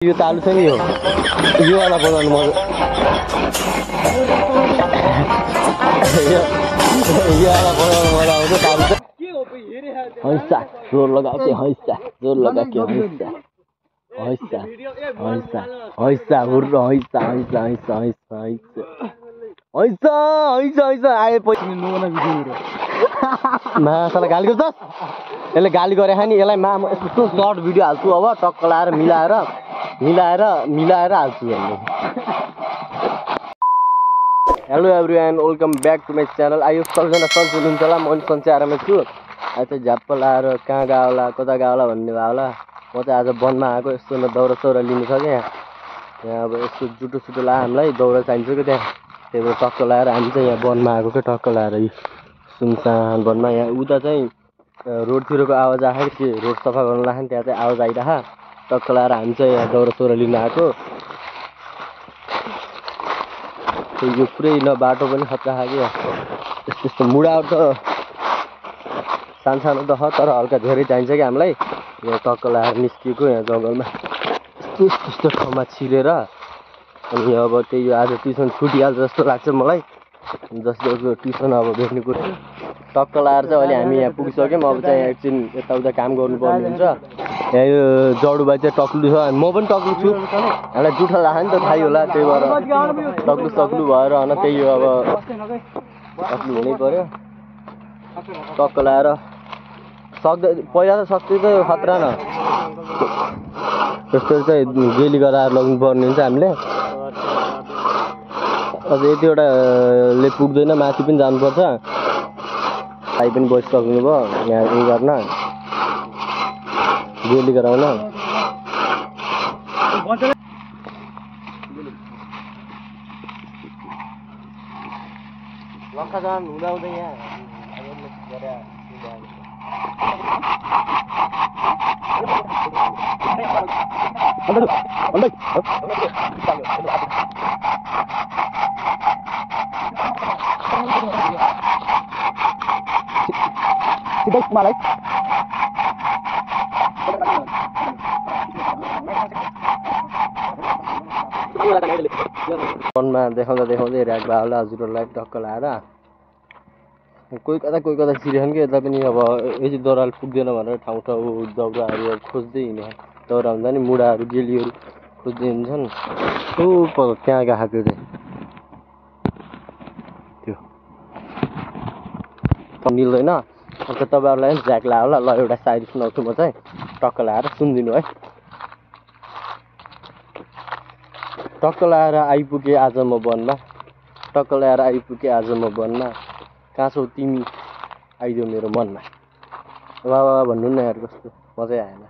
यो तालु छ नि यो वाला बनाउनु मजा यो वाला बनाउनु मजा आउँछ तालु चाहिँ हैसा जोर लगाउँछ हैसा जोर लगाके हैसा हुर्र हैसा आए पछि मासालाई गाली गर्छ यसले गाली गरे नि यसलाई यस्तो सर्ट भिडियो हाल्छु अब टक्क लाएर मिलाएर हाल्छु hello everyone welcome back to my channel आयो सबजना सन्चै हुनुहुन्छ होला म पनि सन्चै आरामै छु आज चाहिँ झ्याप्प लाएर कहाँ गयो होला कता गयो होला भन्ने भयो होला म चाहिँ आज वनमा आएको यस्तो दौरा सौरा लिनु छ क्या यहाँ अब यस्तो जुटो सुटो लायो हामीलाई दौरा चाहिन्छ क्या त्यहाँ त्यही भएर टक्क लाएर हामी चाहिँ यहाँ वनमा आएको क्या टक्क लाएर सुनसान वनमा यहाँ उता चाहिँ रोडतिरको आवाज आयो कि रोड सफा गर्नु लाग्यो त्यहाँ चाहिँ आवाज आइरह टक्क लाएर हामी चाहिँ यहाँ दौरा सौरा लिन आएको यो पुरै न बाटो पनि खतरा खायो यस्तो मुडा त सानो त तर हल्का धेरै चाहिन्छ कि हामीलाई यहाँ टक्क लाएर निस्किएको यहाँ जङ्गलमा यस्तो ठाउँमा छिरेर अनि अब त्यही आज ट्युसन छुटिहाल्छ जस्तो लाग्छ मलाई जस्तो ट्युसन अब भेट्ने कुरा टक्क लाएर चाहिँ अहिले हामी यहाँ पुगिसक्यौँ अब चाहिँ एकछिन यताउता काम गर्नुपर्ने हुन्छ यहाँ यो जडुबाई चाहिँ टक्लु छ म पनि टक्लु छु हामीलाई जुठा लाग्यो नि त थाहै होला त्यही भएर टक्लु भएर होइन त्यही हो अब टक्लु हुनै पर्यो टक्क लाएर पहिला त सक्दै त खतरा न त्यस्तो चाहिँ गेली गराएर लग्नुपर्ने हुन्छ हामीले अझ यति एउटाले पुग्दैन माथि पनि जानुपर्छ भाइ पनि बसिसक्नु भयो यहाँ उयो गर्न गेली गराउन लङ्का जान हुँदा यहाँ मलाई फोनमा देखाउँदै ऱ्याक भयो होला हजुरहरूलाई टक्क लाएर कोही कता छिरेछन् कि यता पनि अब यति दौराले पुग्दैन भनेर ठाउँ दौराहरू खोज्दै हिँड्ने दौरा हुँदा नि मुढाहरू गेलीहरू खोज्दै हिँड्छन् त्यहाँ गएको त्यो मिल्दैन अन्त तपाईँहरूलाई पनि झ्याक लायो होला ल एउटा सायरी सुनाउँछु म चाहिँ टक्क लाएर सुनिदिनु है टक्क लाएर आइपुगेँ आज म वनमा टक्क लाएर आइपुगेँ आज म वनमा कहाँ छौ तिमी आइदेऊ मेरो मनमा वा भन्नु न यार कस्तो मजै आएन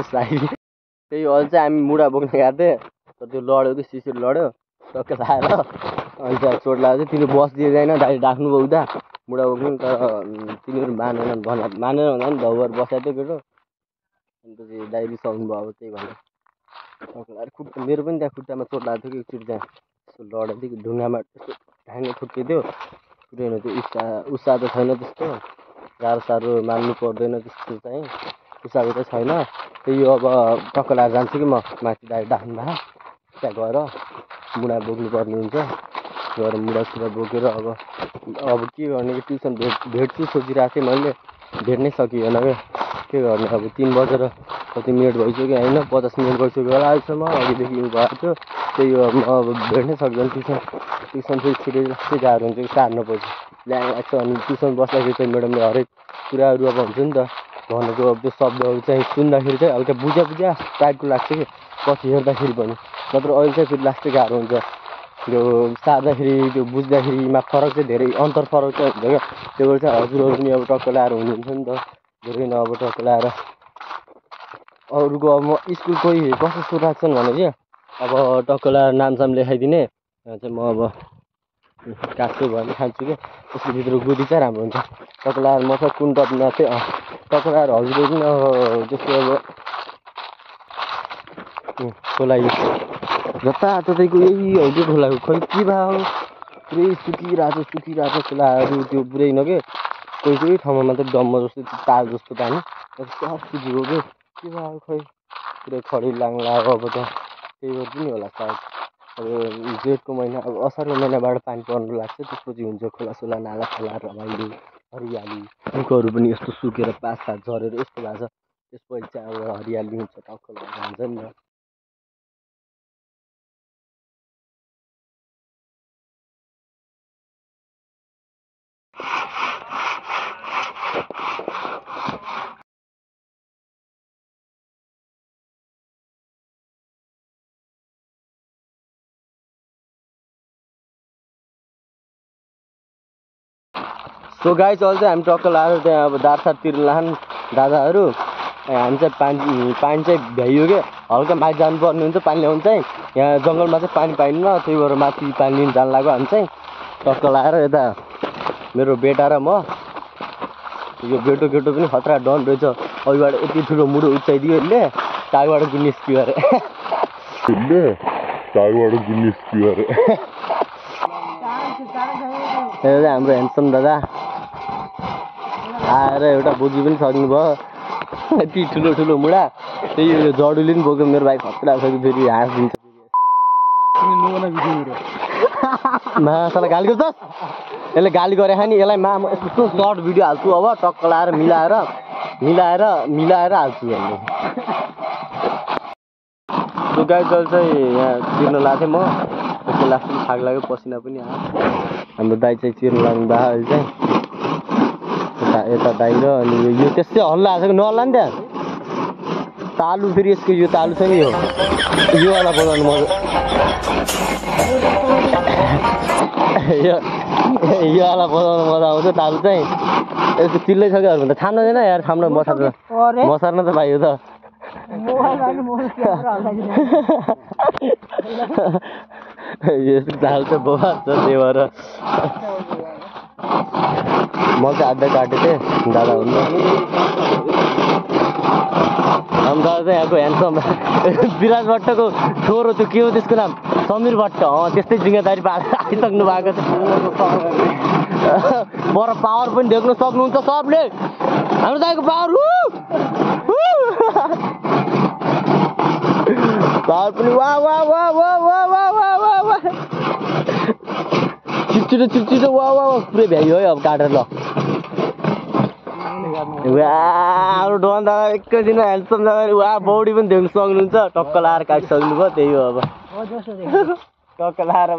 सायरी त्यही अहिले चाहिँ हामी मुढा बोक्न गएको थिएँ तर त्यो लड्यो कि सिसिर लड्यो टक्क लाएर अनि चाहिँ चोट लाग्यो चाहिँ तिनीहरू बसिदिँदैन डाइरेक्ट राख्नुभयो उता मुढा बोक्नु तर तिनीहरू मानेन भन्दा नि धौबर बसाएको थियो केटो अन्त चाहिँ डाइरेक्ट रिसाउनु भयो अब त्यही भनेर टक्क लाएर खुट्टा मेरो पनि त्यहाँ खुट्टामा चोट लागेको थियो कि एकचोटि त्यहाँ यस्तो लडेको थियो ढुङ्गामा यस्तो ढाङ्गे ठुक्किएको थियो पुरै उसा त छैन त्यस्तो साह्रो मान्नु पर्दैन त्यस्तो चाहिँ उसाको चाहिँ छैन त्यही अब टक्क लाएर जान्छु कि म माथि डाइरेक्ट डाक्नु भए त्यहाँ गएर मुढा बोक्नु पर्ने हुन्छ गएर मुढा बोकेर अब के गर्ने कि ट्युसन भेट्छु सोचिरहेको थिएँ मैले भेट्नै सकिएन क्या के गर्ने अब 3 बजेर कति मिनट भइसक्यो होइन 50 मिनट भइसक्यो होला अहिलेसम्म अघिदेखि भएको थियो त्यही हो अब भेट्नै सक्दैन ट्युसन फेरि छिटै जस्तै गाह्रो हुन्छ कि सार्नु पर्छ ल्याङ लाग्छ अनि ट्युसन बस्दाखेरि चाहिँ म्याडमले हरेक कुराहरू अब हुन्छ नि त भनेको अब त्यो शब्दहरू चाहिँ सुन्दाखेरि चाहिँ हल्का बुझा टाइपको लाग्छ कि पछि हेर्दाखेरि पनि नत्र अहिले चाहिँ फेरि लास्टै गाह्रो हुन्छ त्यो सार्दाखेरि त्यो बुझ्दाखेरिमा फरक चाहिँ धेरै अन्तर फरक चाहिँ हुन्छ क्या त्यो भएर चाहिँ हजुरहरू पनि अब टक्क लाएर हुनुहुन्छ नि त धेरै न अब टक्क लाएर अरूको अब म स्कुल कोही कस्तो सोधाएको छन् भने चाहिँ अब टक्क लाएर नामसाम लेखाइदिने चाहिँ म अब काट्छु भने खान्छु कि त्यसको भित्र गुदी चाहिँ राम्रो हुन्छ टक्क लाएर म चाहिँ कुन टपमा चाहिँ टक्क लाएर हजुरहरू पनि जस्तो अब खोला जताततैको यही हो कि खोलाको खोइ के भयो पुरै सुकिरहेको खोलाहरू त्यो पुरै न के कोही ठाउँमा मात्रै डम्म जस्तो ताल जस्तो पानी सब सुकेको के भयो खोइ पुरै खडी लाग्ला अब त त्यही भएर पनि होला सायद अब जेठको महिना अब असारको महिनाबाट पानी पर्नु लाग्छ त्यसपछि हुन्छ खोलासोला नाला खोला रमाइलो हरियाली रुखहरू पनि यस्तो सुकेर पातसात झरेर यस्तो भएको छ त्यसपछि चाहिँ अब हरियाली हुन्छ टक्क हुन्छ नि त सो गाइस अहिले चाहिँ हामी टक्क लाएर त्यहाँ अब दारसारतिर लान दादाहरू हामी चाहिँ पानी चाहिँ भ्याइयो क्या हल्का माथि जानुपर्ने हुन्छ पानी ल्याउनु चाहिँ यहाँ जङ्गलमा चाहिँ पानी पाइन्न त्यही भएर माथि पानी लिन जानु लाग्यो हामी चाहिँ टक्क लाएर यता मेरो बेटा र म यो केटो पनि खतरा डन रहेछ अघिबाट यति ठुलो मुडो उचाइदियो यसले टाढबाट निस्कियो अरे हाम्रो ह्यान्डसम दादा आएर एउटा बोजू पनि सक्नु भयो यति ठुलो मुडा त्यही यो जडुले पनि बोक्यो मेरो भाइ खतरा छ कि फेरि हाँस दिन्छ मासालाई गाली गर्छ यसले गाली गरे नि यसलाई यस्तो सर्ट भिडियो हाल्छु अब टक्क लाएर मिलाएर हाल्छु भन्ने गाई जल चाहिँ यहाँ चिर्न लाएको थिएँ म त्यसको लास्ट पनि थाक लाग्यो पसिना पनि आयो हाम्रो दाइ चाहिँ चिर्न लाग्नु भयो अहिले चाहिँ यता दाइ र अनि यो त्यस्तै हल्ला आएको छ कि नहल्ला नि त्यहाँ तालु फेरि यसको यो तालु छ नि यो वाला बनाउनु मजा यो वाला बनाउनु मजा आउँछ तालु चाहिँ यसको चिल्लै छ क्या त छाम्नु हुँदैन यार छाम्नु मसार्न त भाइ हो त यस्तो तालु चाहिँ बोवा छ त्यही भएर म चाहिँ आधा काटेको थिएँ दादा हुन्छ हाम्रो दादा चाहिँ यहाँको ह्यान्डसम विराज भट्टको छोरो त्यो के हो त्यसको नाम समीर भट्ट त्यस्तै जिम्मेदारी आइसक्नु भएको छ बर पावर पनि देख्न सक्नुहुन्छ सबले हाम्रो दाइको पावर पावर पनि वा छिटो वा पुरै भ्याइयो है अब काटेर ल हाम्रो डन दादा एकैछिन ह्यान्डसम दादा वा बौडी पनि देख्नु सक्नुहुन्छ टक्क लाएर काटिसक्नु भयो त्यही हो अब टक्क लाएर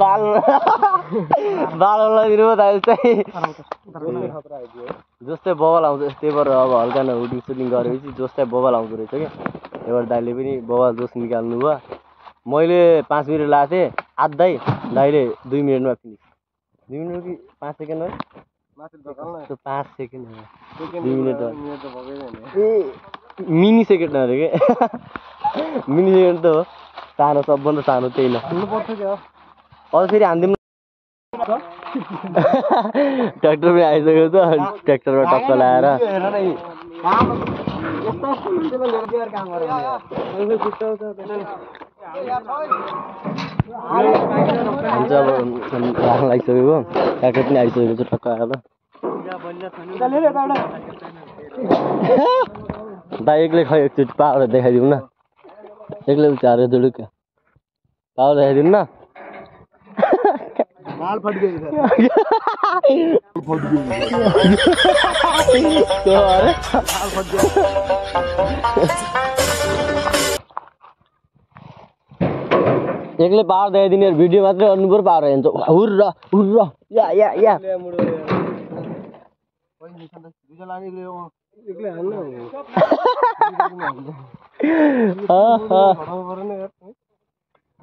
बाल लगाइदिनु भयो दाइले चाहिँ जस्तै बबल आउँछ त्यही भएर अब हल्का न हुडिङ सुटिङ गरेपछि जस्तै बबल आउँदो रहेछ क्या एउटा दाइले पनि बबल जोस निकाल्नु भयो मैले 5 मिनट लाएको थिएँ आधै दाइले 2 मिनटमा फिनिस 2 मिनट कि 5 सेकेन्ड हो 5 सेकेन्ड 2 मिनट ए मिनी सेकेन्ड अरे के मिनी सेकेन्ड त हो सानो सबभन्दा सानो त्यही न अझ फेरि हान्दिउँ ट्र्याक्टर पनि आइसक्यो त ट्र्याक्टरमा टक्क लाएर हामी चाहिँ अब राख्न लागिसकेको ट्र्याक्टर पनि आइसकेको छ टक्क आएर दाइ एक्लै खै एकचोटि पावर देखाइदिउँ न एक्लै उचारेर दुडुक्क पावर देखाइदिउँ न माल फट गई सर एक्लै पावर देखाइदिने भिडियो मात्रै गर्नु पर्यो पावर हेर्छ हुर्र या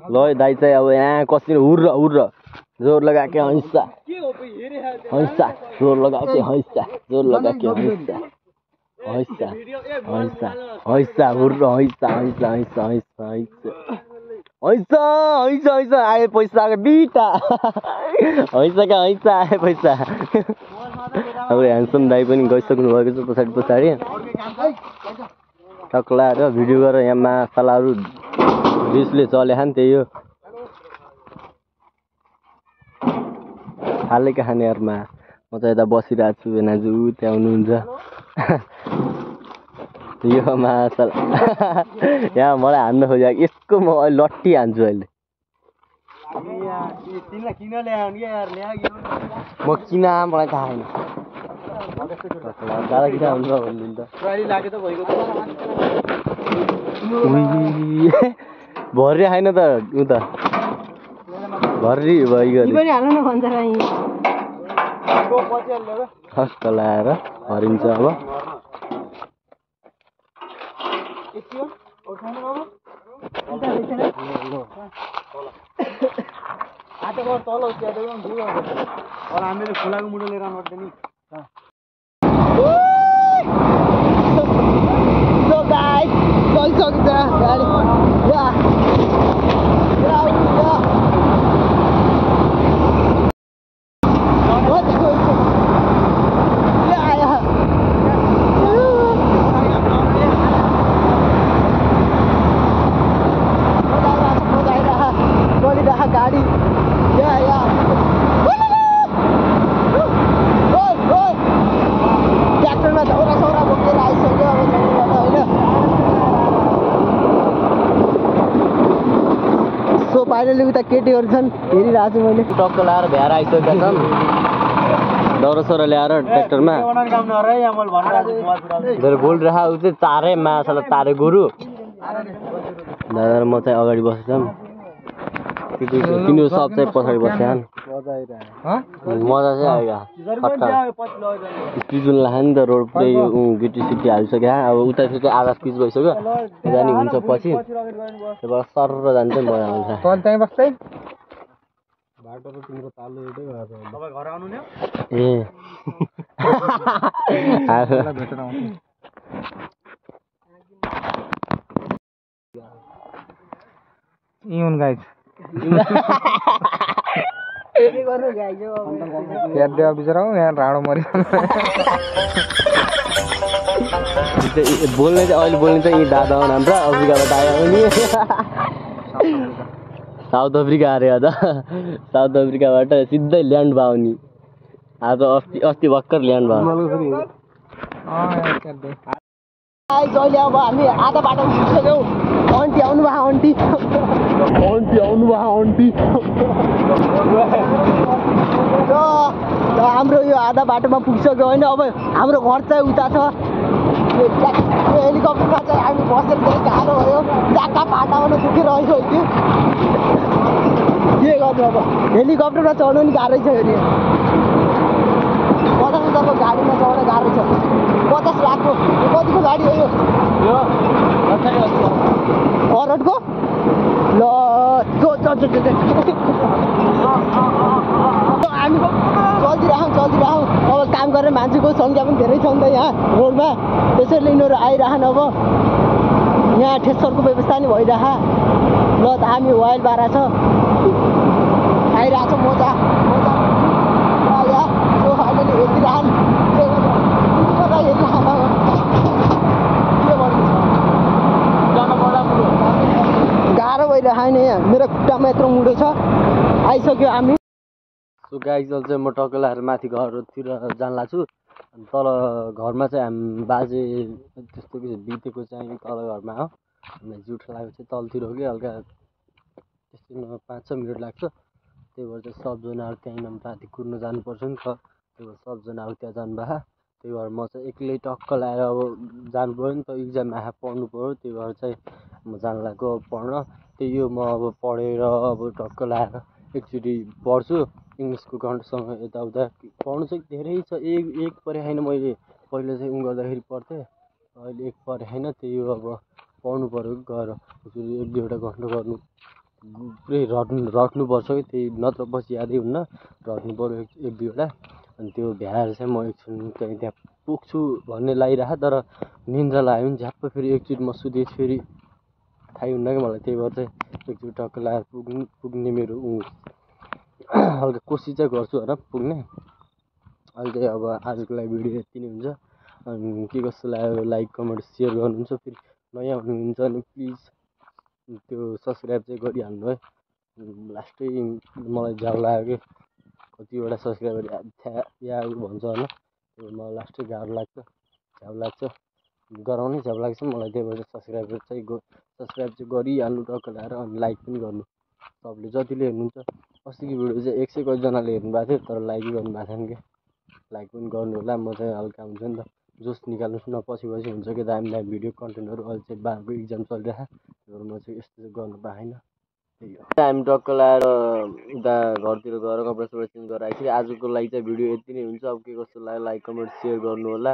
ल दाइ चाहिँ अब यहाँ कसरी हुर्र जोर लगा के हैसा जोर लगा के हैसा हुर्र हैसा आए पैसा आयो बिटा हैसा आए पैसा अब ह्यान्डसम दाइ पनि गइसक्नु भएको छ पछाडि टक्क लाएर भिडियो गरेर यहाँ मासलाहरू रिसले चले खान त्यही हो हालेका खानेहरूमा म चाहिँ यता बसिरहेको छु नाजु त्यहाँ हुनुहुन्छ यो मासल यहाँ मलाई हान्न खोजेको यसको म अहिले लट्टी हान्छु अहिले म किन मलाई थाहा छैन दादा किन हुन्छ भन्नु भर्री खाइन त उता भर्री भइगयो ठक्क लाएर हरिन्छ अब हामीले खोलाको मुटो लिएर आउनु नि So guys, गइसक्छ गाडी गाडी ट्र्याक्टरमा छौरा छौरा बोकेर आइसक्यो अब होइन सो फाइनली उता केटीहरू छन् हेरिरहेको छु मैले टक्क लाएर भ्याएर आइसकेका छन् दौरा सौरा ल्याएर ट्र्याक्टरमा बोलिरहेको ऊ चाहिँ तारे माछा तारे गोरु दादा र म चाहिँ अगाडि बसेछौँ तिनीहरू सब चाहिँ पछाडि बसेछन् मजा चाहिँ आयो स्पिच लाग्यो नि त रोड पुरै गिटी सिटी हालिसक्यो अब उता चाहिँ आधा स्पिच भइसक्यो जाने हुन्छ पछि त्यहाँबाट सर जान्छ मजा आउँछ बाटो र तिम्रो तालु एउटै भएको छ तपाईँ घर आउनु नि भेटेर आउँछु इउन गाइज यहाँ राडो मरि बोल्ने चाहिँ अहिले बोल्ने चाहिँ यी दादा हुन् हाम्रा अफ्रिकाबाट आयो नि साउथ अफ्रिका अरे अझ साउथ अफ्रिकाबाट सिधै ल्यान्ड भयो नि आज अस्ति भर्खर ल्यान्ड भयो अहिले अब हामी आधा बाटो पुगिसक्यौँ आन्टी आउनुभयो आन्टी र हाम्रो यो आधा बाटोमा पुगिसक्यो होइन अब हाम्रो घर चाहिँ उता छ हेलिकप्टरमा चाहिँ हामी बसेर धेरै गाह्रो भयो चाका पाटामा दुखेर आइसक्यो के गर्नु अब हेलिकप्टरमा चढ्नु नि गाह्रै छ अरे 50,000को गाडीमा चढ्न गाह्रो छ 50 लाखको कतिको गाडी हो यो करोडको ल हामी चल्दिरहँ अब काम गर्ने मान्छेको सङ्ख्या पनि धेरै छ नि त यहाँ रोडमा त्यसैले यिनीहरू आइरहन् अब यहाँ ठेसरको व्यवस्था नि भइरह ल त हामी वाइल बारा छ आइरहेको छ मजा अलिअलि हेरिरहन् गाह्रो भइरह नि यहाँ मेरो खुट्टामा यत्रो मुडो छ आइसक्यो हामी सो गाइस चाहिँ म टक्क लाएर माथि घरतिर जान लाग्छु अनि तल घरमा चाहिँ हामी बाजे त्यस्तो के बितेको चाहिँ तल घरमा हो हामीलाई जुठो लागेको चाहिँ तलतिर हो कि हल्का त्यस्तै 5-6 मिनट लाग्छ त्यही भएर चाहिँ सबजनाहरू त्यहीँ माथि कुद्न जानुपर्छ नि त त्यही भएर सबजनाहरू त्यहाँ जानुभयो त्यही भएर म चाहिँ एक्लै टक्क लाएर अब जानु पऱ्यो नि त इक्जाम आएर पढ्नु पऱ्यो त्यही भएर चाहिँ म जान लाग्यो पढ्न त्यही यो म अब पढेर अब टक्क लाएर एकचोटि पढ्छु इङ्ग्लिसको कन्टसँग यताउता पढ्नु चाहिँ धेरै छ एक परे होइन मैले पहिला चाहिँ गर्दाखेरि पढ्थेँ अहिले एक परे होइन त्यही हो अब पढ्नु पऱ्यो कि गएर एकचोटि 1-2वटा घन्टा गर्नु पुरै रट्नुपर्छ कि त्यही नत्र पछि यादै हुन्न रट्नु पऱ्यो 1-2वटा अनि त्यो भ्याएर चाहिँ म एकछिन त्यहाँ पुग्छु भन्ने लागिरहेको तर निन्द्रा लाग्यो भने झ्याप्प फेरि एकचोटि म सुतेपछि फेरि थाहै हुन्न कि मलाई त्यही भएर चाहिँ एकचोटि टक्क लाएर पुग्ने मेरो हल्का कोसिस चाहिँ गर्छु होइन पुग्ने अहिले चाहिँ अब आजको लागि भिडियो यति नै हुन्छ अनि के कस्तो लाग्यो लाइक कमेन्ट सेयर गर्नुहुन्छ फेरि नयाँ हुनुहुन्छ भने प्लिज त्यो सब्सक्राइब चाहिँ गरिहाल्नु है लास्टै मलाई झ्याउ लाग्यो कि कतिवटा सब्सक्राइबर या भन्छ होला त्यो मलाई लास्टै गाह्रो लाग्छ झ्याउ लाग्छ गराउनै झ्याप लाग्छ मलाई, त्यही भएर सब्सक्राइब चाहिँ गरिहाल्नु टक्क लगाएर, अनि लाइक पनि गर्नु सबले जतिले हेर्नुहुन्छ। अस्तिको भिडियो चाहिँ 100 कतिजनाले हेर्नु भएको थियो, तर लाइकै गर्नु भएको छैन क्या। लाइक पनि गर्नु होला, म चाहिँ हल्का हुन्छ नि त, जोस निकाल्नुहोस् न, पछि हुन्छ कि दामी दामी भिडियो कन्टेन्टहरू। अहिले चाहिँ बाको इक्जाम चलिरहेको छ, त्यही भएर म चाहिँ यस्तो चाहिँ गर्नु पाएन। त्यही हो, हामी टक्क लगाएर उता घरतिर गएर कपडा सपडा चेन्ज गरेर आइसक्यो। आजको लागि चाहिँ भिडियो यति नै हुन्छ। अब के कस्तो लाग्यो लाइक कमेन्ट सेयर गर्नु होला।